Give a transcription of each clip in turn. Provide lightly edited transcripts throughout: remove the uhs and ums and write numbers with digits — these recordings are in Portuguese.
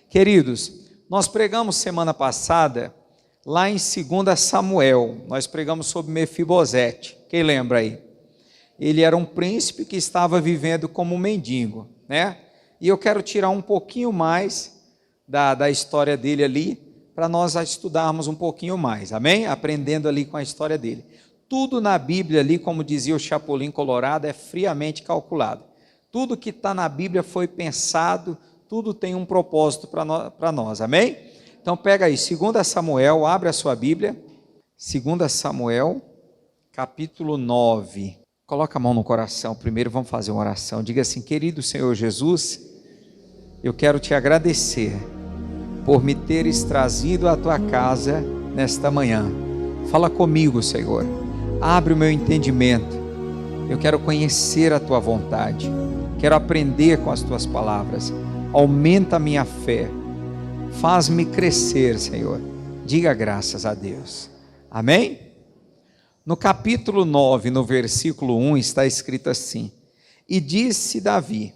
Queridos, nós pregamos semana passada, lá em 2 Samuel, nós pregamos sobre Mefibosete. Quem lembra aí? Ele era um príncipe que estava vivendo como um mendigo, né? E eu quero tirar um pouquinho mais da história dele ali, para nós estudarmos um pouquinho mais, amém? Aprendendo ali com a história dele. Tudo na Bíblia ali, como dizia o Chapolin Colorado, é friamente calculado. Tudo que está na Bíblia foi pensado, tudo tem um propósito para nós, amém? Então pega aí, 2 Samuel, abre a sua Bíblia, 2 Samuel, capítulo 9. Coloca a mão no coração, primeiro vamos fazer uma oração. Diga assim: querido Senhor Jesus, eu quero te agradecer por me teres trazido à tua casa nesta manhã. Fala comigo, Senhor, abre o meu entendimento, eu quero conhecer a tua vontade, quero aprender com as tuas palavras, aumenta a minha fé, faz-me crescer, Senhor. Diga graças a Deus, amém? No capítulo 9, no versículo 1, está escrito assim: e disse Davi: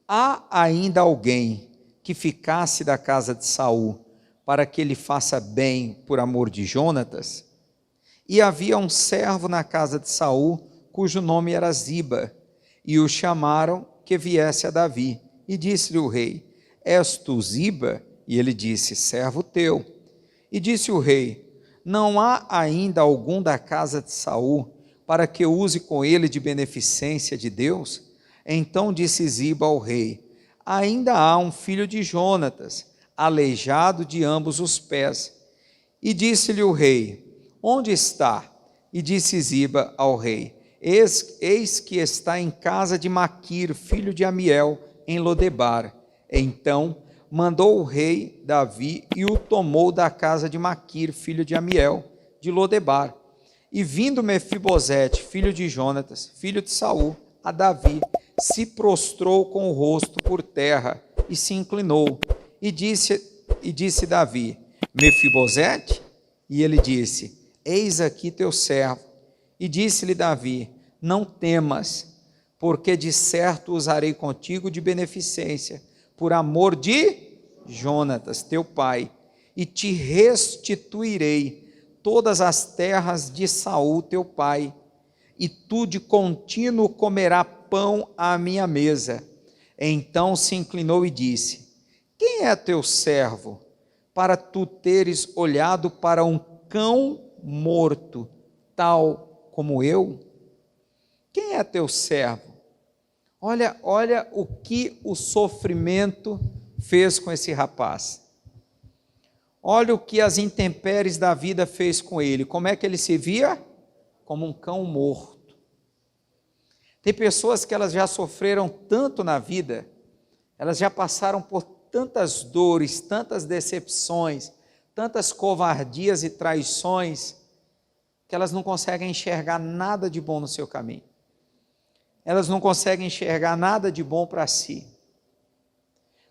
há ainda alguém que ficasse da casa de Saul, para que ele faça bem por amor de Jonatas? E havia um servo na casa de Saul, cujo nome era Ziba, e o chamaram que viesse a Davi. E disse-lhe o rei: és tu Ziba? E ele disse: servo teu. E disse o rei: não há ainda algum da casa de Saul, para que use com ele de beneficência de Deus? Então disse Ziba ao rei: ainda há um filho de Jonatas, aleijado de ambos os pés. E disse-lhe o rei: onde está? E disse Ziba ao rei: eis que está em casa de Maquir, filho de Amiel, em Lodebar. Então mandou o rei Davi e o tomou da casa de Maquir, filho de Amiel, de Lodebar. E vindo Mefibosete, filho de Jonatas, filho de Saul, a Davi, se prostrou com o rosto por terra e se inclinou. E disse Davi: Mefibosete? E ele disse: eis aqui teu servo. E disse-lhe Davi: não temas, porque de certo usarei contigo de beneficência, por amor de Jonatas, teu pai, e te restituirei todas as terras de Saul, teu pai, e tu de contínuo comerás pão à minha mesa. Então se inclinou e disse: quem é teu servo, para tu teres olhado para um cão morto, tal como eu? Quem é teu servo? Olha o que o sofrimento fez com esse rapaz. Olha o que as intempéries da vida fez com ele. Como é que ele se via? Como um cão morto. Tem pessoas que elas já sofreram tanto na vida, elas já passaram por tantas dores, tantas decepções, tantas covardias e traições, que elas não conseguem enxergar nada de bom no seu caminho. Elas não conseguem enxergar nada de bom para si.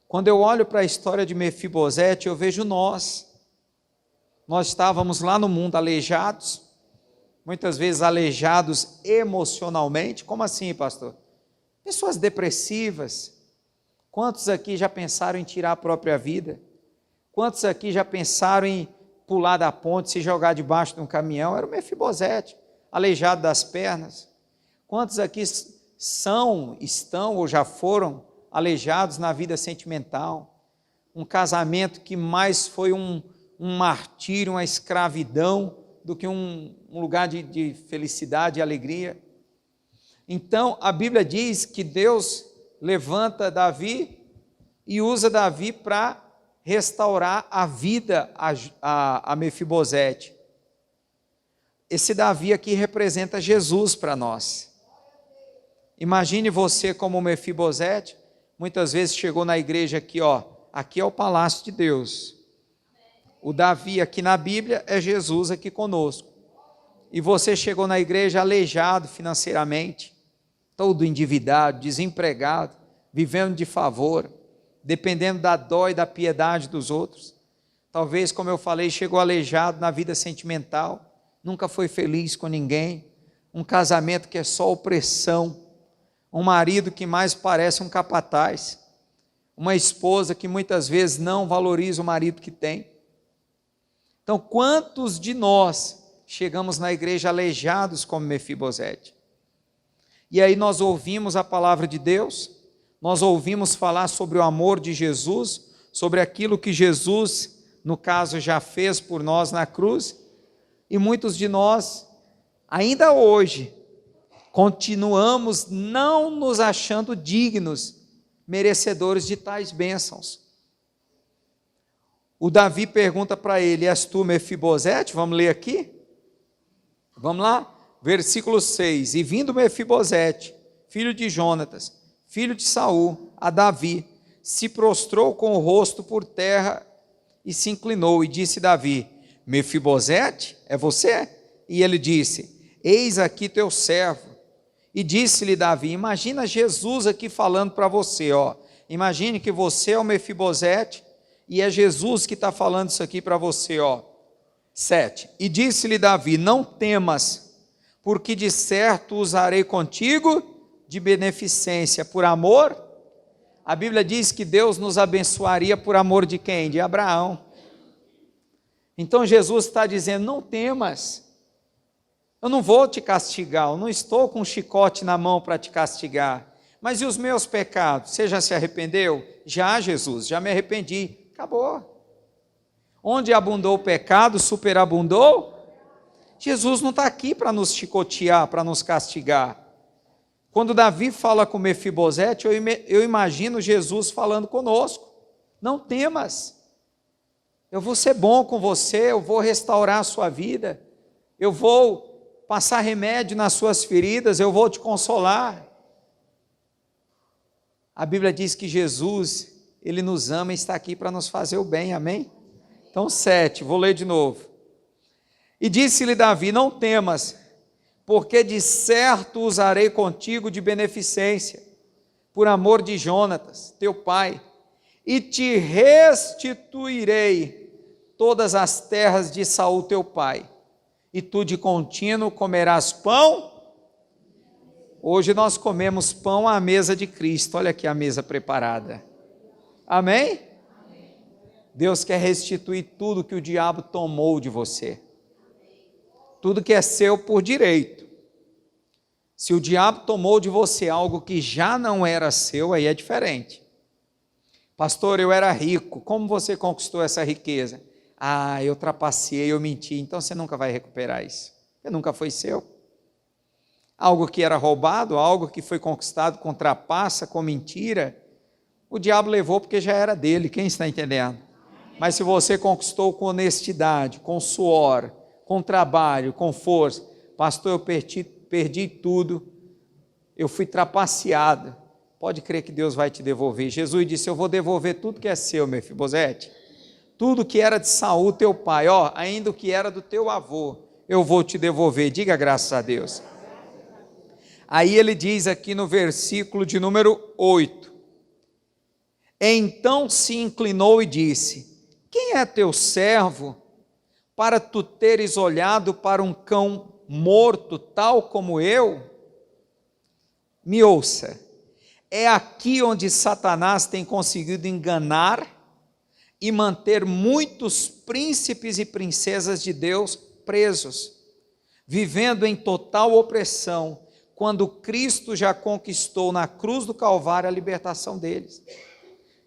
Quando eu olho para a história de Mefibosete, eu vejo nós estávamos lá no mundo aleijados, muitas vezes aleijados emocionalmente. Como assim, pastor? Pessoas depressivas. Quantos aqui já pensaram em tirar a própria vida? Quantos aqui já pensaram em pular da ponte, se jogar debaixo de um caminhão? Era o Mefibosete, aleijado das pernas. Quantos aqui estão ou já foram aleijados na vida sentimental? Um casamento que mais foi um martírio, uma escravidão, do que um lugar de felicidade e alegria. Então, a Bíblia diz que Deus levanta Davi e usa Davi para restaurar a vida a Mefibosete. Esse Davi aqui representa Jesus para nós. Imagine você como Mefibosete, muitas vezes chegou na igreja aqui, aqui é o palácio de Deus. O Davi aqui na Bíblia é Jesus aqui conosco. E você chegou na igreja aleijado financeiramente, todo endividado, desempregado, vivendo de favor, dependendo da dó e da piedade dos outros. Talvez, como eu falei, chegou aleijado na vida sentimental, nunca foi feliz com ninguém, um casamento que é só opressão, um marido que mais parece um capataz, uma esposa que muitas vezes não valoriza o marido que tem. Então, quantos de nós chegamos na igreja aleijados como Mefibosete? E aí nós ouvimos a palavra de Deus, nós ouvimos falar sobre o amor de Jesus, sobre aquilo que Jesus, no caso, já fez por nós na cruz, e muitos de nós, ainda hoje, continuamos não nos achando dignos, merecedores de tais bênçãos. O Davi pergunta para ele: és tu Mefibosete? Vamos ler aqui? Vamos lá? Versículo 6: e vindo Mefibosete, filho de Jonatas, filho de Saul, a Davi, se prostrou com o rosto por terra e se inclinou, e disse Davi: Mefibosete, é você? E ele disse: eis aqui teu servo. E disse-lhe Davi: imagina Jesus aqui falando para você, ó. Imagine que você é o Mefibosete e é Jesus que está falando isso aqui para você, ó. 7. E disse-lhe Davi: não temas, porque de certo usarei contigo de beneficência, por amor. A Bíblia diz que Deus nos abençoaria por amor de quem? De Abraão. Então Jesus está dizendo: não temas, eu não vou te castigar, eu não estou com um chicote na mão para te castigar. Mas e os meus pecados? Você já se arrependeu? Já, Jesus, já me arrependi. Acabou. Onde abundou o pecado, superabundou. Jesus não está aqui para nos chicotear, para nos castigar. Quando Davi fala com Mefibosete, eu imagino Jesus falando conosco: não temas, eu vou ser bom com você, eu vou restaurar a sua vida, eu vou passar remédio nas suas feridas, eu vou te consolar. A Bíblia diz que Jesus, Ele nos ama e está aqui para nos fazer o bem, amém? Então 7, vou ler de novo. E disse-lhe Davi: não temas, porque de certo usarei contigo de beneficência, por amor de Jonatas, teu pai, e te restituirei todas as terras de Saul teu pai, e tu de contínuo comerás pão. Hoje nós comemos pão à mesa de Cristo, olha aqui a mesa preparada, amém? Deus quer restituir tudo que o diabo tomou de você, tudo que é seu por direito. Se o diabo tomou de você algo que já não era seu, aí é diferente. Pastor, eu era rico, como você conquistou essa riqueza? Ah, eu trapaceei, eu menti. Então você nunca vai recuperar isso, porque nunca foi seu. Algo que era roubado, algo que foi conquistado com trapaça, com mentira, o diabo levou porque já era dele, quem está entendendo? Mas se você conquistou com honestidade, com suor, com trabalho, com força, pastor, eu perdi tudo, eu fui trapaceado, pode crer que Deus vai te devolver. Jesus disse: eu vou devolver tudo que é seu, Mefibosete, tudo que era de Saul teu pai, ó, ainda o que era do teu avô, eu vou te devolver. Diga graças a Deus. Aí ele diz aqui no versículo de número 8: então se inclinou e disse: quem é teu servo, para tu teres olhado para um cão morto, tal como eu? Me ouça, é aqui onde Satanás tem conseguido enganar e manter muitos príncipes e princesas de Deus presos, vivendo em total opressão, quando Cristo já conquistou na cruz do Calvário a libertação deles.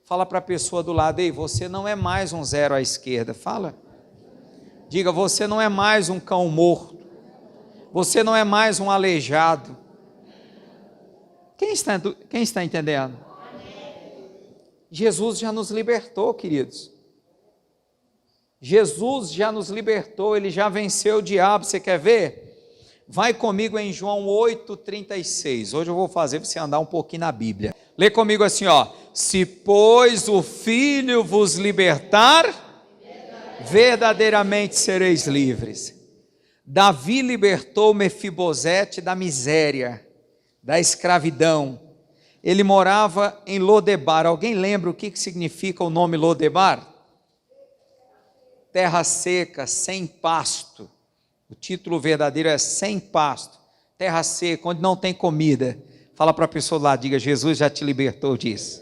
Fala para a pessoa do lado: ei, você não é mais um zero à esquerda. Fala. Diga: você não é mais um cão morto, você não é mais um aleijado. Quem está entendendo? Jesus já nos libertou, queridos. Jesus já nos libertou, Ele já venceu o diabo. Você quer ver? Vai comigo em João 8,36. Hoje eu vou fazer você andar um pouquinho na Bíblia. Lê comigo assim, ó: se pois o Filho vos libertar, verdadeiramente sereis livres. Davi libertou Mefibosete da miséria, da escravidão. Ele morava em Lodebar. Alguém lembra o que significa o nome Lodebar? Terra seca, sem pasto. O título verdadeiro é sem pasto, terra seca, onde não tem comida. Fala para a pessoa lá, diga: Jesus já te libertou disso.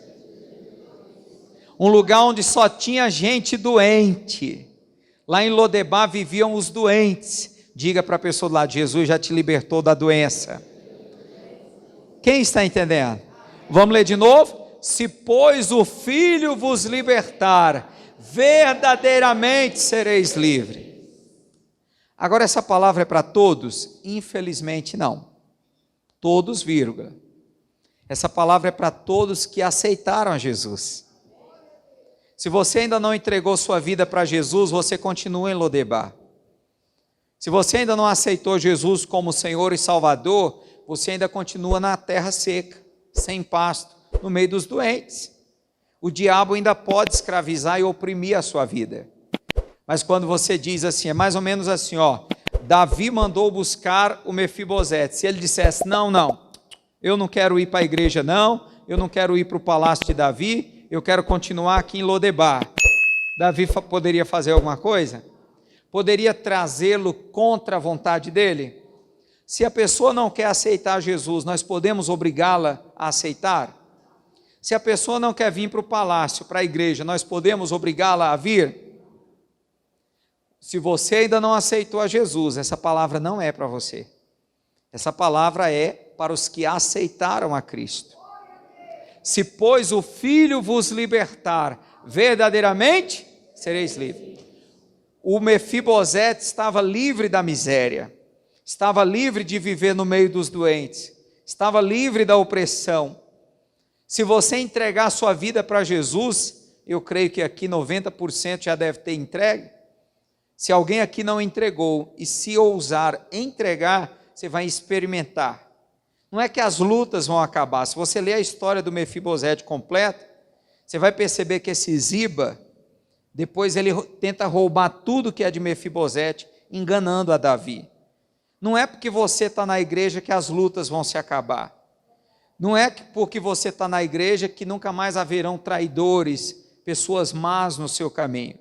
Um lugar onde só tinha gente doente. Lá em Lodebar viviam os doentes. Diga para a pessoa do lado: Jesus já te libertou da doença. Quem está entendendo? Vamos ler de novo? Se pois o Filho vos libertar, verdadeiramente sereis livres. Agora essa palavra é para todos? Infelizmente não. Todos, vírgula. Essa palavra é para todos que aceitaram a Jesus. Se você ainda não entregou sua vida para Jesus, você continua em Lodebar. Se você ainda não aceitou Jesus como Senhor e Salvador, você ainda continua na terra seca, sem pasto, no meio dos doentes. O diabo ainda pode escravizar e oprimir a sua vida. Mas quando você diz assim, é mais ou menos assim, ó: Davi mandou buscar o Mefibosete. Se ele dissesse, não, eu não quero ir para a igreja não, eu não quero ir para o palácio de Davi, eu quero continuar aqui em Lodebar. Davi poderia fazer alguma coisa? Poderia trazê-lo contra a vontade dele? Se a pessoa não quer aceitar Jesus, nós podemos obrigá-la a aceitar? Se a pessoa não quer vir para o palácio, para a igreja, nós podemos obrigá-la a vir? Se você ainda não aceitou a Jesus, essa palavra não é para você. Essa palavra é para os que aceitaram a Cristo. Se pois o Filho vos libertar, verdadeiramente sereis livres. O Mefibosete estava livre da miséria, estava livre de viver no meio dos doentes, estava livre da opressão. Se você entregar sua vida para Jesus, eu creio que aqui 90% já deve ter entregue. Se alguém aqui não entregou, e se ousar entregar, você vai experimentar. Não é que as lutas vão acabar. Se você ler a história do Mefibosete completa, você vai perceber que esse Ziba, depois ele tenta roubar tudo que é de Mefibosete, enganando a Davi. Não é porque você está na igreja que as lutas vão se acabar. Não é porque você está na igreja que nunca mais haverão traidores, pessoas más no seu caminho.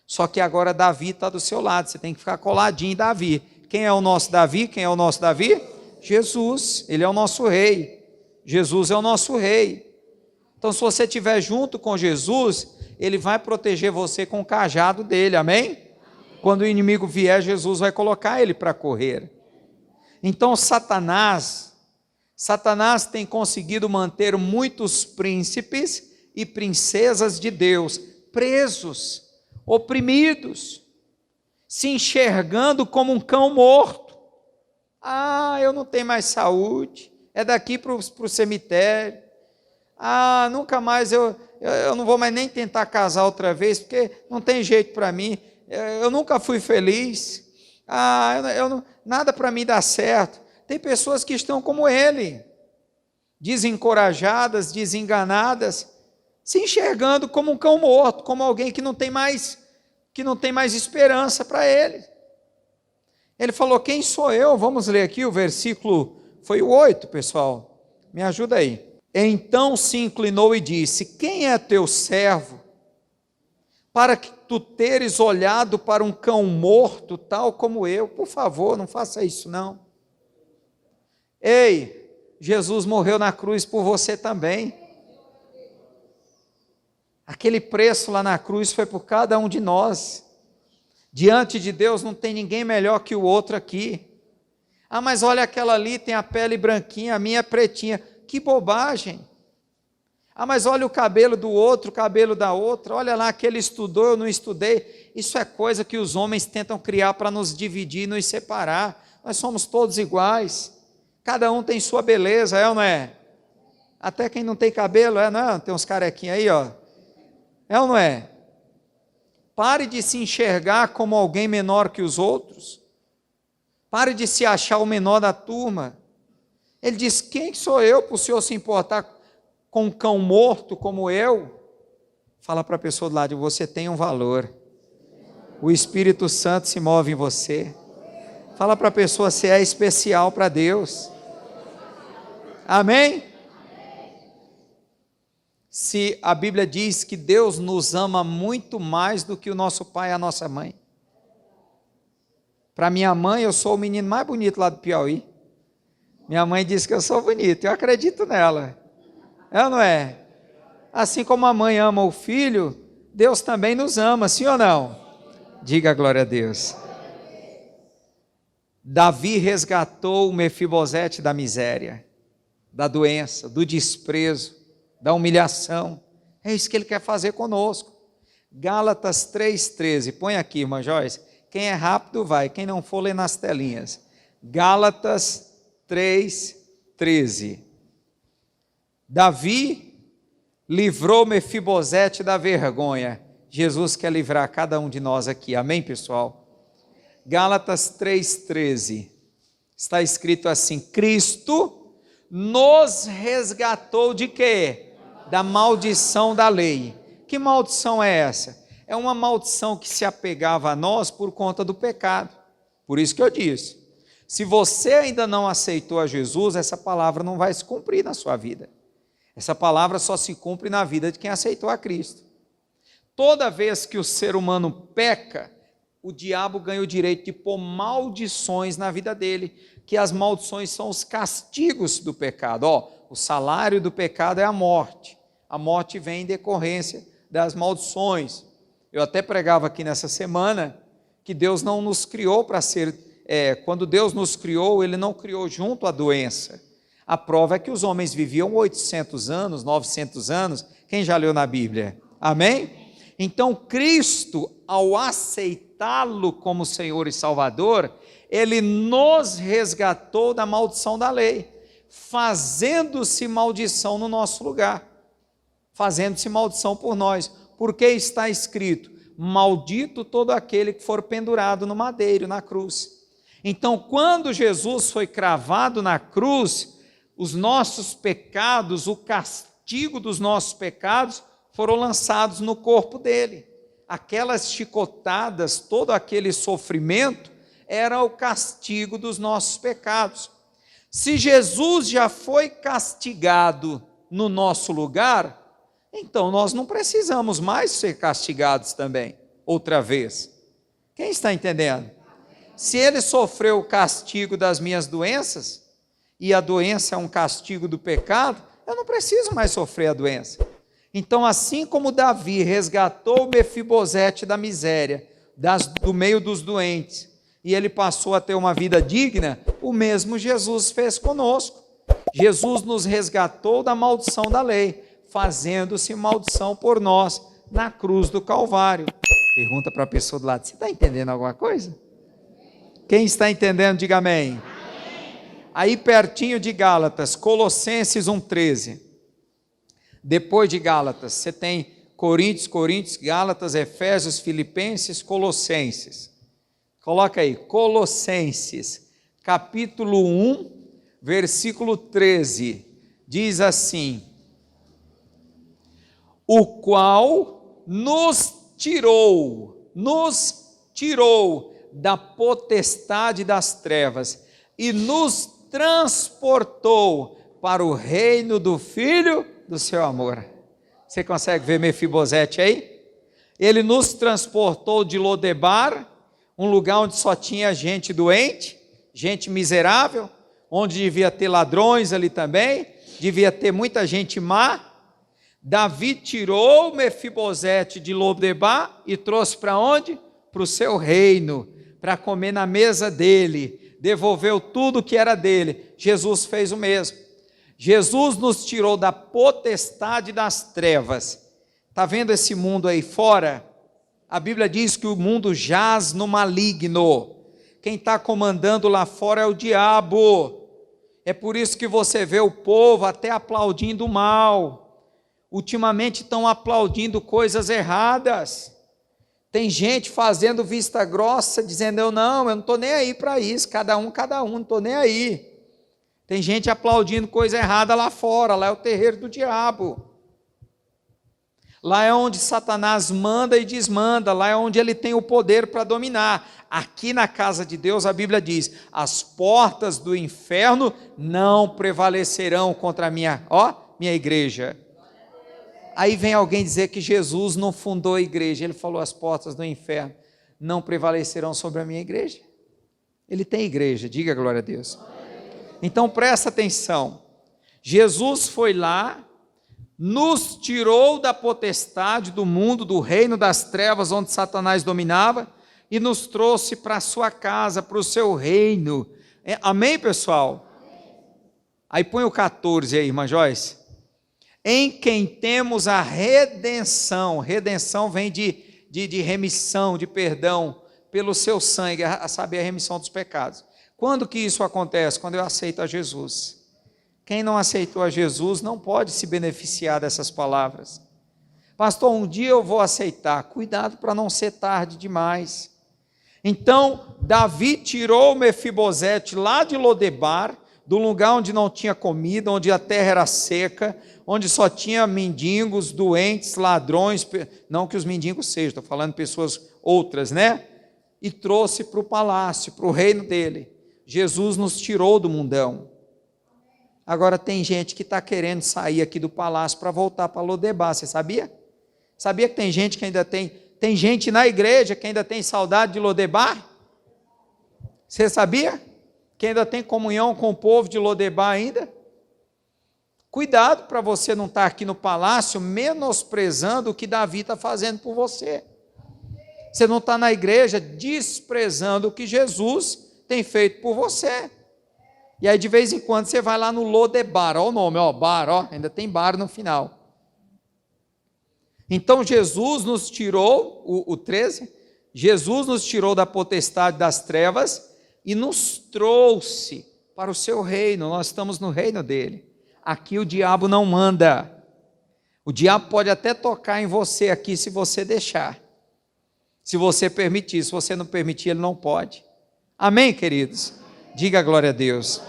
Só que agora Davi está do seu lado, você tem que ficar coladinho em Davi. Quem é o nosso Davi? Quem é o nosso Davi? Jesus, ele é o nosso rei. Jesus é o nosso rei. Então, se você estiver junto com Jesus, ele vai proteger você com o cajado dele, amém? Quando o inimigo vier, Jesus vai colocar ele para correr. Então, Satanás tem conseguido manter muitos príncipes e princesas de Deus presos, oprimidos, se enxergando como um cão morto. Eu não tenho mais saúde, é daqui para o cemitério. Nunca mais eu não vou mais nem tentar casar outra vez, porque não tem jeito para mim, eu nunca fui feliz, nada para mim dá certo. Tem pessoas que estão como ele, desencorajadas, desenganadas, se enxergando como um cão morto, como alguém que não tem mais esperança para ele. Ele falou: quem sou eu? Vamos ler aqui o versículo, foi o 8, pessoal, me ajuda aí. Então se inclinou e disse: quem é teu servo, para que tu teres olhado para um cão morto, tal como eu? Por favor, não faça isso não. Ei, Jesus morreu na cruz por você também. Aquele preço lá na cruz foi por cada um de nós. Diante de Deus não tem ninguém melhor que o outro aqui. Mas olha, aquela ali tem a pele branquinha, a minha é pretinha. Que bobagem. Mas olha o cabelo do outro, o cabelo da outra. Olha lá, aquele estudou, eu não estudei. Isso é coisa que os homens tentam criar para nos dividir e nos separar. Nós somos todos iguais. Cada um tem sua beleza, é ou não é? Até quem não tem cabelo, não é? Tem uns carequinhos aí, ó. É ou não é? Pare de se enxergar como alguém menor que os outros. Pare de se achar o menor da turma. Ele diz: quem sou eu para o senhor se importar com um cão morto como eu? Fala para a pessoa do lado: você tem um valor. O Espírito Santo se move em você. Fala para a pessoa: você é especial para Deus. Amém? Se a Bíblia diz que Deus nos ama muito mais do que o nosso pai e a nossa mãe. Para minha mãe, eu sou o menino mais bonito lá do Piauí. Minha mãe disse que eu sou bonito, eu acredito nela. É ou não é? Assim como a mãe ama o filho, Deus também nos ama, sim ou não? Diga glória a Deus. Davi resgatou o Mefibosete da miséria, da doença, do desprezo, da humilhação. É isso que ele quer fazer conosco. Gálatas 3,13, põe aqui, irmã Joyce. Quem é rápido vai, quem não for, lê nas telinhas. Gálatas 3,13. Davi livrou Mefibosete da vergonha. Jesus quer livrar cada um de nós aqui, amém, pessoal? Gálatas 3,13, está escrito assim: Cristo nos resgatou de quê? Da maldição da lei. Que maldição é essa? É uma maldição que se apegava a nós por conta do pecado. Por isso que eu disse, se você ainda não aceitou a Jesus, essa palavra não vai se cumprir na sua vida. Essa palavra só se cumpre na vida de quem aceitou a Cristo. Toda vez que o ser humano peca, o diabo ganha o direito de pôr maldições na vida dele, que as maldições são os castigos do pecado. O salário do pecado é a morte. A morte vem em decorrência das maldições. Eu até pregava aqui nessa semana que Deus não nos criou para ser... quando Deus nos criou, Ele não criou junto à doença. A prova é que os homens viviam 800 anos, 900 anos. Quem já leu na Bíblia? Amém? Então, Cristo, ao aceitá-lo como Senhor e Salvador, Ele nos resgatou da maldição da lei, fazendo-se maldição no nosso lugar, fazendo-se maldição por nós, porque está escrito: maldito todo aquele que for pendurado no madeiro, na cruz. Então, quando Jesus foi cravado na cruz, os nossos pecados, o castigo dos nossos pecados, foram lançados no corpo dele. Aquelas chicotadas, todo aquele sofrimento, era o castigo dos nossos pecados. Se Jesus já foi castigado no nosso lugar, então nós não precisamos mais ser castigados também, outra vez. Quem está entendendo? Se ele sofreu o castigo das minhas doenças, e a doença é um castigo do pecado, eu não preciso mais sofrer a doença. Então, assim como Davi resgatou Mefibosete da miséria, do meio dos doentes, e ele passou a ter uma vida digna, o mesmo Jesus fez conosco. Jesus nos resgatou da maldição da lei, fazendo-se maldição por nós na cruz do Calvário. Pergunta para a pessoa do lado: você está entendendo alguma coisa? Quem está entendendo, diga amém. Aí pertinho de Gálatas, Colossenses 1,13. Depois de Gálatas, você tem Coríntios, Gálatas, Efésios, Filipenses, Colossenses. Coloca aí, Colossenses, capítulo 1, versículo 13. Diz assim: o qual nos tirou da potestade das trevas e nos transportou para o reino do Filho do seu amor. Você consegue ver Mefibosete aí? Ele nos transportou de Lodebar, um lugar onde só tinha gente doente, gente miserável, onde devia ter ladrões ali também, devia ter muita gente má. Davi tirou Mefibosete de Lodebar e trouxe para onde? Para o seu reino, para comer na mesa dele, devolveu tudo que era dele. Jesus fez o mesmo. Jesus nos tirou da potestade das trevas. Está vendo esse mundo aí fora? A Bíblia diz que o mundo jaz no maligno. Quem está comandando lá fora é o diabo. É por isso que você vê o povo até aplaudindo o mal. Ultimamente estão aplaudindo coisas erradas. Tem gente fazendo vista grossa, dizendo: eu não estou nem aí para isso, cada um, não estou nem aí. Tem gente aplaudindo coisa errada lá fora, lá é o terreiro do diabo. Lá é onde Satanás manda e desmanda, lá é onde ele tem o poder para dominar. Aqui na casa de Deus a Bíblia diz: as portas do inferno não prevalecerão contra a minha igreja. Aí vem alguém dizer que Jesus não fundou a igreja, ele falou: as portas do inferno não prevalecerão sobre a minha igreja. Ele tem igreja, diga glória a Deus. Então presta atenção, Jesus foi lá, nos tirou da potestade do mundo, do reino das trevas, onde Satanás dominava, e nos trouxe para a sua casa, para o seu reino. Amém, pessoal? Aí põe o 14 aí, irmã Joyce. Em quem temos a redenção. Redenção vem de remissão, de perdão, pelo seu sangue, a saber, a remissão dos pecados. Quando que isso acontece? Quando eu aceito a Jesus. Quem não aceitou a Jesus não pode se beneficiar dessas palavras. Pastor, um dia eu vou aceitar. Cuidado para não ser tarde demais. Então, Davi tirou Mefibosete lá de Lodebar, do lugar onde não tinha comida, onde a terra era seca, onde só tinha mendigos, doentes, ladrões, não que os mendigos sejam, estou falando de pessoas outras, né? E trouxe para o palácio, para o reino dele. Jesus nos tirou do mundão. Agora tem gente que está querendo sair aqui do palácio para voltar para Lodebar, você sabia? Sabia que tem gente que ainda tem gente na igreja que ainda tem saudade de Lodebar? Você sabia? Que ainda tem comunhão com o povo de Lodebar ainda? Cuidado para você não estar aqui no palácio menosprezando o que Davi está fazendo por você. Você não está na igreja desprezando o que Jesus tem feito por você. E aí de vez em quando você vai lá no Lodebar, olha o nome, ó, bar, ó, ainda tem bar no final. Então Jesus nos tirou, o 13, Jesus nos tirou da potestade das trevas e nos trouxe para o seu reino. Nós estamos no reino dele. Aqui o diabo não manda. O diabo pode até tocar em você aqui se você deixar. Se você permitir, se você não permitir, ele não pode. Amém, queridos? Diga glória a Deus.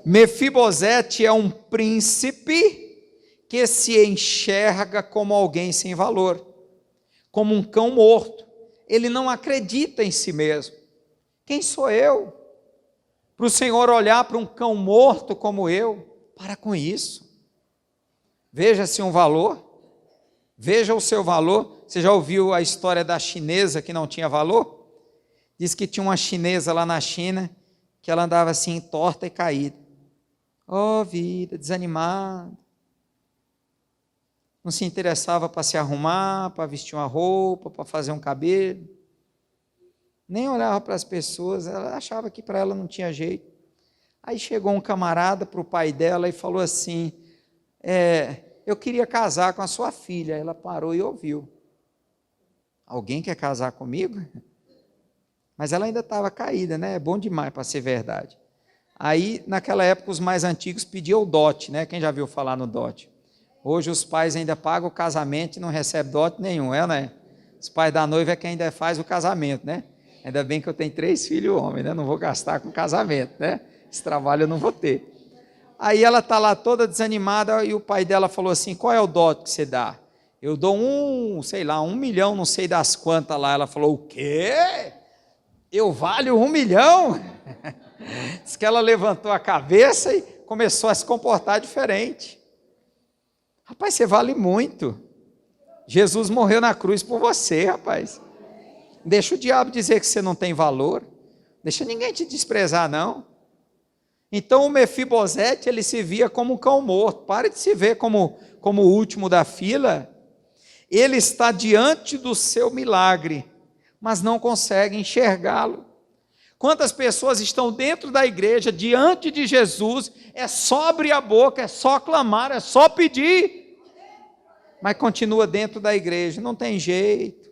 Mefibosete é um príncipe que se enxerga como alguém sem valor, como um cão morto. Ele não acredita em si mesmo. Quem sou eu? Para o Senhor olhar para um cão morto como eu? Para com isso. Veja-se um valor. Veja o seu valor. Você já ouviu a história da chinesa que não tinha valor? Diz que tinha uma chinesa lá na China que ela andava assim torta e caída. Oh, vida, desanimada. Não se interessava para se arrumar, para vestir uma roupa, para fazer um cabelo. Nem olhava para as pessoas, ela achava que para ela não tinha jeito. Aí chegou um camarada para o pai dela e falou assim, eu queria casar com a sua filha. Ela parou e ouviu. Alguém quer casar comigo? Mas ela ainda estava caída, né? É bom demais para ser verdade. Aí, naquela época, os mais antigos pediam o dote, né? Quem já viu falar no dote? Hoje os pais ainda pagam o casamento e não recebem dote nenhum, né? Os pais da noiva é quem ainda faz o casamento, né? Ainda bem que eu tenho 3 filhos homens, né? Não vou gastar com casamento, né? Esse trabalho eu não vou ter. Aí ela está lá toda desanimada e o pai dela falou assim, qual é o dote que você dá? Eu dou 1 milhão, não sei das quantas lá. Ela falou, o quê? Eu valho 1 milhão? Diz que ela levantou a cabeça e começou a se comportar diferente. Rapaz, você vale muito. Jesus morreu na cruz por você, rapaz. Deixa o diabo dizer que você não tem valor. Deixa ninguém te desprezar, não. Então o Mefibosete, ele se via como um cão morto. Pare de se ver como o último da fila. Ele está diante do seu milagre, mas não consegue enxergá-lo. Quantas pessoas estão dentro da igreja, diante de Jesus, é só abrir a boca, é só clamar, é só pedir, mas continua dentro da igreja, não tem jeito,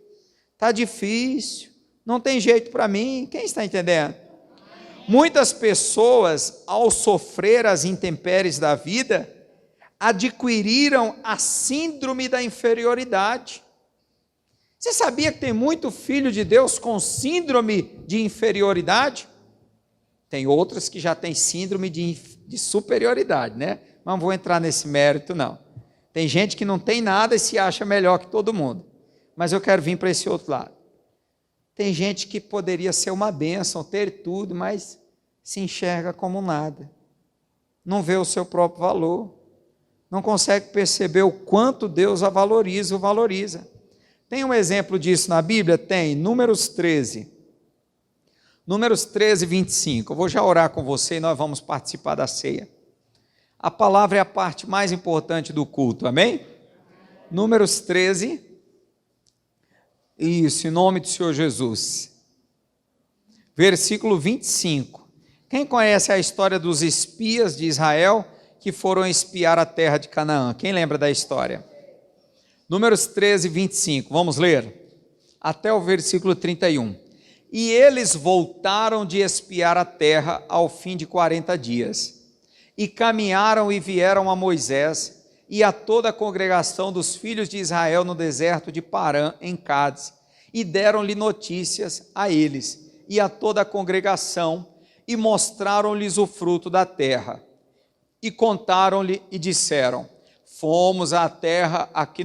está difícil, não tem jeito para mim, quem está entendendo? Muitas pessoas, ao sofrer as intempéries da vida, adquiriram a síndrome da inferioridade. Você sabia que tem muito filho de Deus com síndrome de inferioridade? Tem outros que já têm síndrome de superioridade, né? Mas não vou entrar nesse mérito, não. Tem gente que não tem nada e se acha melhor que todo mundo. Mas eu quero vir para esse outro lado. Tem gente que poderia ser uma bênção, ter tudo, mas se enxerga como nada. Não vê o seu próprio valor. Não consegue perceber o quanto Deus a valoriza, o valoriza. Tem um exemplo disso na Bíblia? Tem, Números 13. Números 13, 25. Eu vou já orar com você e nós vamos participar da ceia. A palavra é a parte mais importante do culto, amém? Números 13. Isso, em nome do Senhor Jesus. Versículo 25. Quem conhece a história dos espias de Israel que foram espiar a terra de Canaã? Quem lembra da história? Números 13, 25. Vamos ler? Até o versículo 31. E eles voltaram de espiar a terra ao fim de 40 dias. E caminharam e vieram a Moisés e a toda a congregação dos filhos de Israel no deserto de Parã, em Cádiz, e deram-lhe notícias a eles e a toda a congregação, e mostraram-lhes o fruto da terra. E contaram-lhe e disseram: fomos à terra a que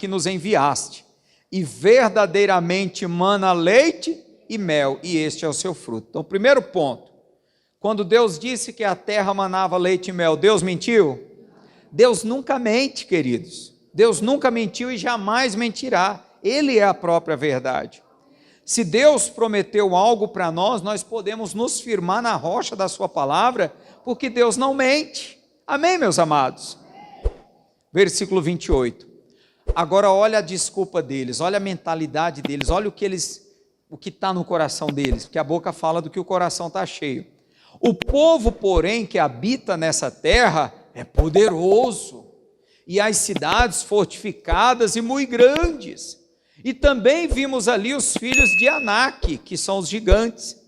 nos enviaste, e verdadeiramente mana leite e mel, e este é o seu fruto. Então, primeiro ponto, quando Deus disse que a terra manava leite e mel, Deus mentiu? Deus nunca mente, queridos. Deus nunca mentiu e jamais mentirá. Ele é a própria verdade. Se Deus prometeu algo para nós, nós podemos nos firmar na rocha da sua palavra, porque Deus não mente. Amém, meus amados? Versículo 28. Agora olha a desculpa deles, olha a mentalidade deles, olha o que está no coração deles, porque a boca fala do que o coração está cheio. O povo, porém, que habita nessa terra é poderoso, e as cidades fortificadas e muito grandes. E também vimos ali os filhos de Anak, que são os gigantes.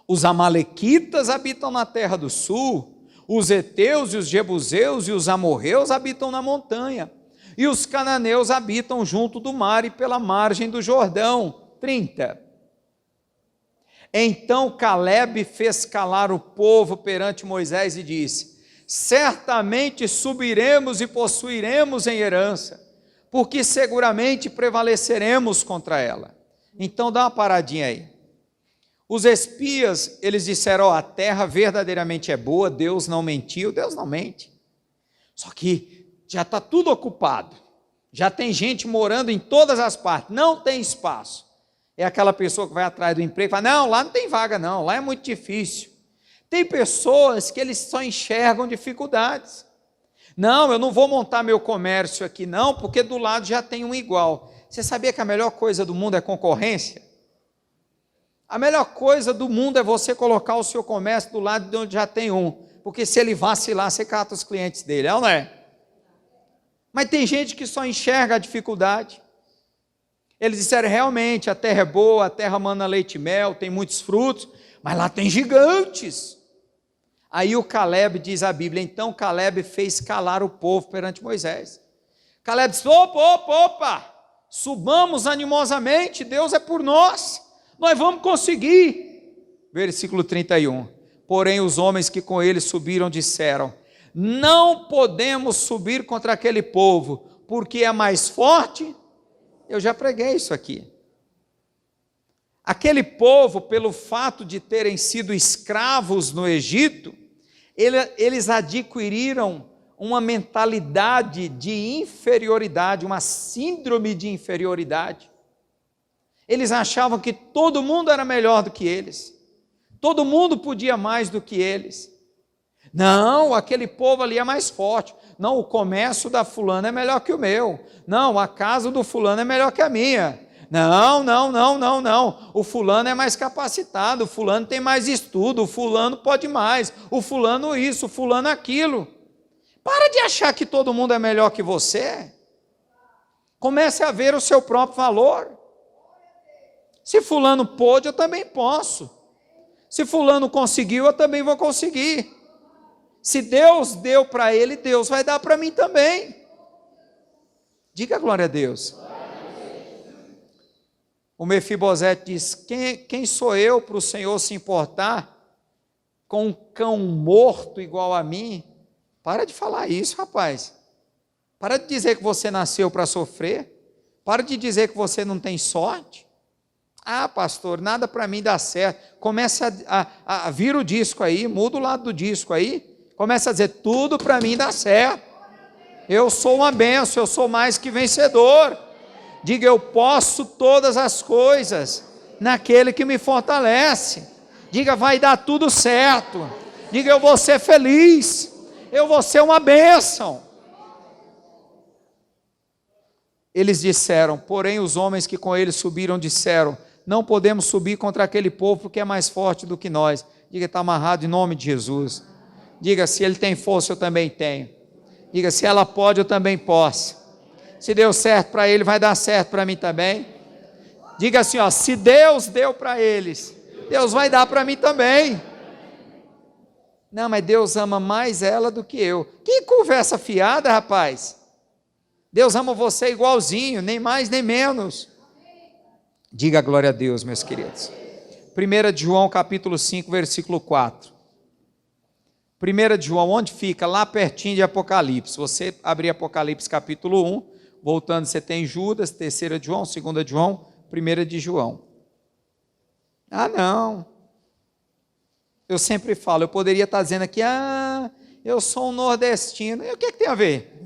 Os amalequitas habitam na terra do sul, os heteus e os jebuseus e os amorreus habitam na montanha, e os cananeus habitam junto do mar e pela margem do Jordão. 30. Então Calebe fez calar o povo perante Moisés e disse: certamente subiremos e possuiremos em herança, porque seguramente prevaleceremos contra ela. Então dá uma paradinha aí. Os espias, eles disseram: a terra verdadeiramente é boa, Deus não mentiu. Deus não mente. Só que já está tudo ocupado, já tem gente morando em todas as partes, não tem espaço. É aquela pessoa que vai atrás do emprego e fala: não, lá não tem vaga não, lá é muito difícil. Tem pessoas que eles só enxergam dificuldades. Não, eu não vou montar meu comércio aqui não, porque do lado já tem um igual. Você sabia que a melhor coisa do mundo é concorrência? A melhor coisa do mundo é você colocar o seu comércio do lado de onde já tem um, porque se ele vacilar, você cata os clientes dele, é ou não é? Mas tem gente que só enxerga a dificuldade. Eles disseram: realmente, a terra é boa, a terra mana leite e mel, tem muitos frutos, mas lá tem gigantes. Aí o Calebe, diz a Bíblia, então Calebe fez calar o povo perante Moisés. Calebe disse: opa, subamos animosamente, Deus é por nós vamos conseguir. Versículo 31. Porém os homens que com ele subiram disseram: não podemos subir contra aquele povo, porque é mais forte. Eu já preguei isso aqui. Aquele povo, pelo fato de terem sido escravos no Egito, eles adquiriram uma mentalidade de inferioridade, uma síndrome de inferioridade. Eles achavam que todo mundo era melhor do que eles, todo mundo podia mais do que eles. Não, aquele povo ali é mais forte. Não, o comércio da fulana é melhor que o meu. Não, a casa do fulano é melhor que a minha. Não. O fulano é mais capacitado, o fulano tem mais estudo, o fulano pode mais, o fulano isso, o fulano aquilo. Para de achar que todo mundo é melhor que você. Comece a ver o seu próprio valor. Se fulano pôde, eu também posso. Se fulano conseguiu, eu também vou conseguir. Se Deus deu para ele, Deus vai dar para mim também. Diga glória a Deus. O Mefibosete diz: quem sou eu para o Senhor se importar com um cão morto igual a mim? Para de falar isso, rapaz. Para de dizer que você nasceu para sofrer. Para de dizer que você não tem sorte. Ah, pastor, nada para mim dá certo. Começa a vira o disco aí, muda o lado do disco aí. Começa a dizer: tudo para mim dá certo. Eu sou uma bênção, eu sou mais que vencedor. Diga: eu posso todas as coisas naquele que me fortalece. Diga: vai dar tudo certo. Diga: eu vou ser feliz. eu vou ser uma bênção. Eles disseram, porém os homens que com ele subiram disseram, não podemos subir contra aquele povo porque é mais forte do que nós. Diga, está amarrado em nome de Jesus. Diga, se ele tem força, eu também tenho. Diga, se ela pode, eu também posso. Se deu certo para ele, vai dar certo para mim também. Diga assim, ó, se Deus deu para eles, Deus vai dar para mim também. Não, mas Deus ama mais ela do que eu. Que conversa fiada, rapaz. Deus ama você igualzinho, nem mais nem menos. Diga glória a Deus, meus queridos. 1 João capítulo 5, versículo 4. 1 João, onde fica? Lá pertinho de Apocalipse. Você abrir Apocalipse capítulo 1, voltando você tem Judas, 3 João, 2 João, 1 de João. Ah, não. Eu sempre falo, eu poderia estar dizendo aqui, eu sou um nordestino. E o que é que tem a ver?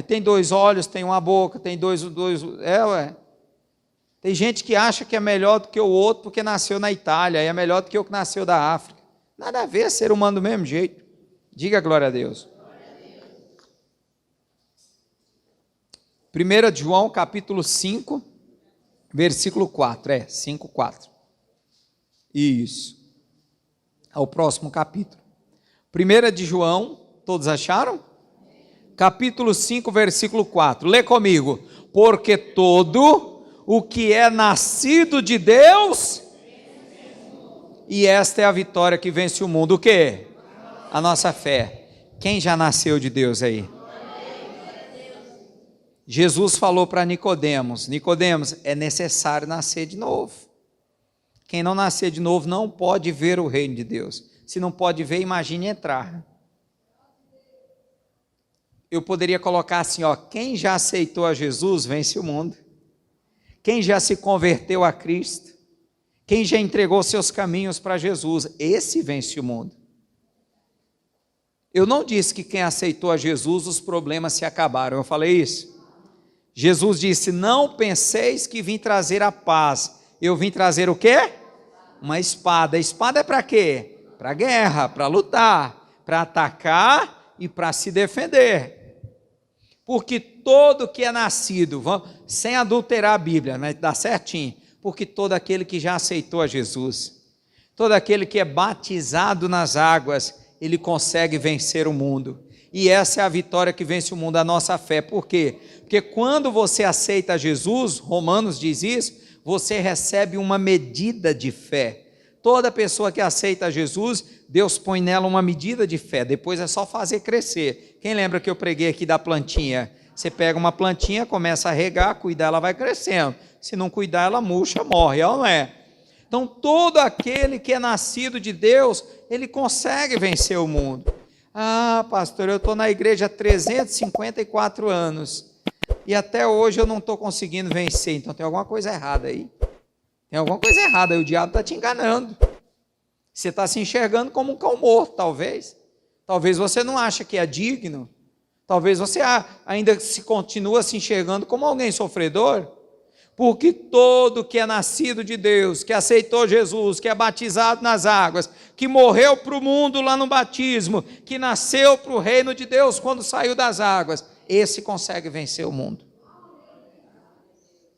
Tem 2 olhos, tem uma boca, tem dois. Tem gente que acha que é melhor do que o outro porque nasceu na Itália, e é melhor do que o que nasceu da África. Nada a ver, ser humano do mesmo jeito. Diga glória a Deus. 1 João capítulo 5, versículo 4. 5, 4. Isso. Ao próximo capítulo. 1 de João, todos acharam? Capítulo 5, versículo 4. Lê comigo. Porque todo o que é nascido de Deus, e esta é a vitória que vence o mundo. O quê? A nossa fé. Quem já nasceu de Deus aí? Jesus falou para Nicodemos, Nicodemos, é necessário nascer de novo. Quem não nascer de novo não pode ver o reino de Deus. Se não pode ver, imagine entrar. Eu poderia colocar assim, ó, quem já aceitou a Jesus, vence o mundo. Quem já se converteu a Cristo, quem já entregou seus caminhos para Jesus, esse vence o mundo. Eu não disse que quem aceitou a Jesus, os problemas se acabaram, eu falei isso? Jesus disse, não penseis que vim trazer a paz, eu vim trazer o quê? Uma espada. A espada é para quê? Para guerra, para lutar, para atacar e para se defender. Porque todo que é nascido, sem adulterar a Bíblia, mas dá certinho, porque todo aquele que já aceitou a Jesus, todo aquele que é batizado nas águas, ele consegue vencer o mundo. E essa é a vitória que vence o mundo, a nossa fé. Por quê? Porque quando você aceita Jesus, Romanos diz isso, você recebe uma medida de fé. Toda pessoa que aceita Jesus, Deus põe nela uma medida de fé, depois é só fazer crescer. Quem lembra que eu preguei aqui da plantinha? Você pega uma plantinha, começa a regar, cuidar, ela vai crescendo. Se não cuidar, ela murcha, morre, ela não é? Então, todo aquele que é nascido de Deus, ele consegue vencer o mundo. Ah, pastor, eu estou na igreja há 354 anos, e até hoje eu não estou conseguindo vencer, então tem alguma coisa errada aí. Tem alguma coisa errada aí, o diabo está te enganando. Você está se enxergando como um cão morto, talvez. Talvez você não acha que é digno. Talvez você ainda se continua se enxergando como alguém sofredor. Porque todo que é nascido de Deus, que aceitou Jesus, que é batizado nas águas, que morreu para o mundo lá no batismo, que nasceu para o reino de Deus quando saiu das águas, esse consegue vencer o mundo.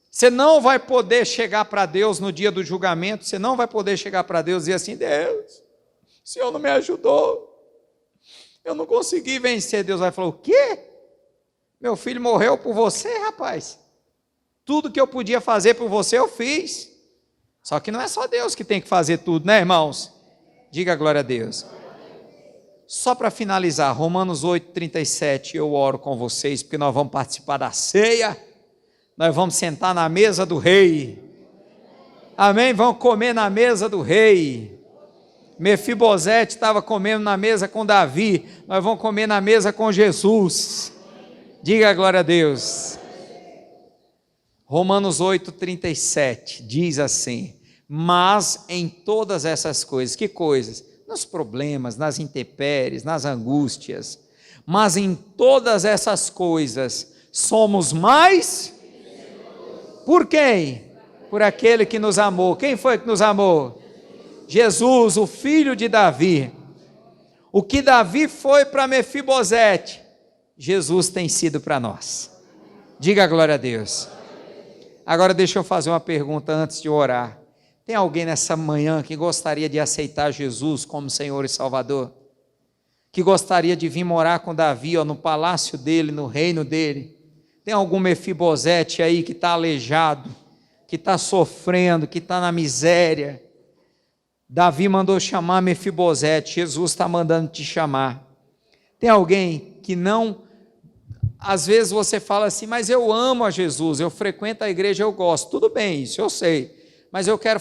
Você não vai poder chegar para Deus no dia do julgamento, você não vai poder chegar para Deus e dizer assim, Deus, o Senhor não me ajudou, eu não consegui vencer. Deus vai falar, o quê? Meu filho morreu por você, rapaz. Tudo que eu podia fazer por você, eu fiz. Só que não é só Deus que tem que fazer tudo, né, irmãos? Diga glória a Deus. Só para finalizar, Romanos 8:37, eu oro com vocês, porque nós vamos participar da ceia, nós vamos sentar na mesa do rei, amém? Vamos comer na mesa do rei. Mefibosete estava comendo na mesa com Davi, nós vamos comer na mesa com Jesus. Diga glória a Deus. Romanos 8:37 diz assim, mas em todas essas coisas, que coisas? Nos problemas, nas intempéries, nas angústias, mas em todas essas coisas somos mais, por quem? Por aquele que nos amou. Quem foi que nos amou? Jesus, o filho de Davi. O que Davi foi para Mefibosete, Jesus tem sido para nós. Diga glória a Deus. Agora deixa eu fazer uma pergunta antes de orar. Tem alguém nessa manhã que gostaria de aceitar Jesus como Senhor e Salvador? Que gostaria de vir morar com Davi, no palácio dele, no reino dele? Tem algum Mefibosete aí que está aleijado, que está sofrendo, que está na miséria? Davi mandou chamar Mefibosete, Jesus está mandando te chamar. Tem alguém que não... Às vezes você fala assim, mas eu amo a Jesus, eu frequento a igreja, eu gosto. Tudo bem, isso eu sei. Mas eu quero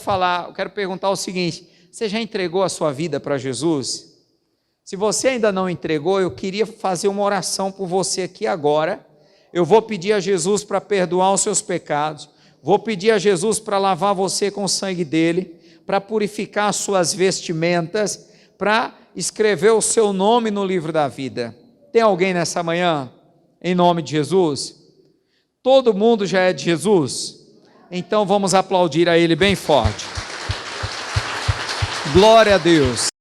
perguntar o seguinte: você já entregou a sua vida para Jesus? Se você ainda não entregou, eu queria fazer uma oração por você aqui agora. Eu vou pedir a Jesus para perdoar os seus pecados, vou pedir a Jesus para lavar você com o sangue dele, para purificar as suas vestimentas, para escrever o seu nome no livro da vida. Tem alguém nessa manhã? Em nome de Jesus? Todo mundo já é de Jesus? Então vamos aplaudir a Ele bem forte. Glória a Deus.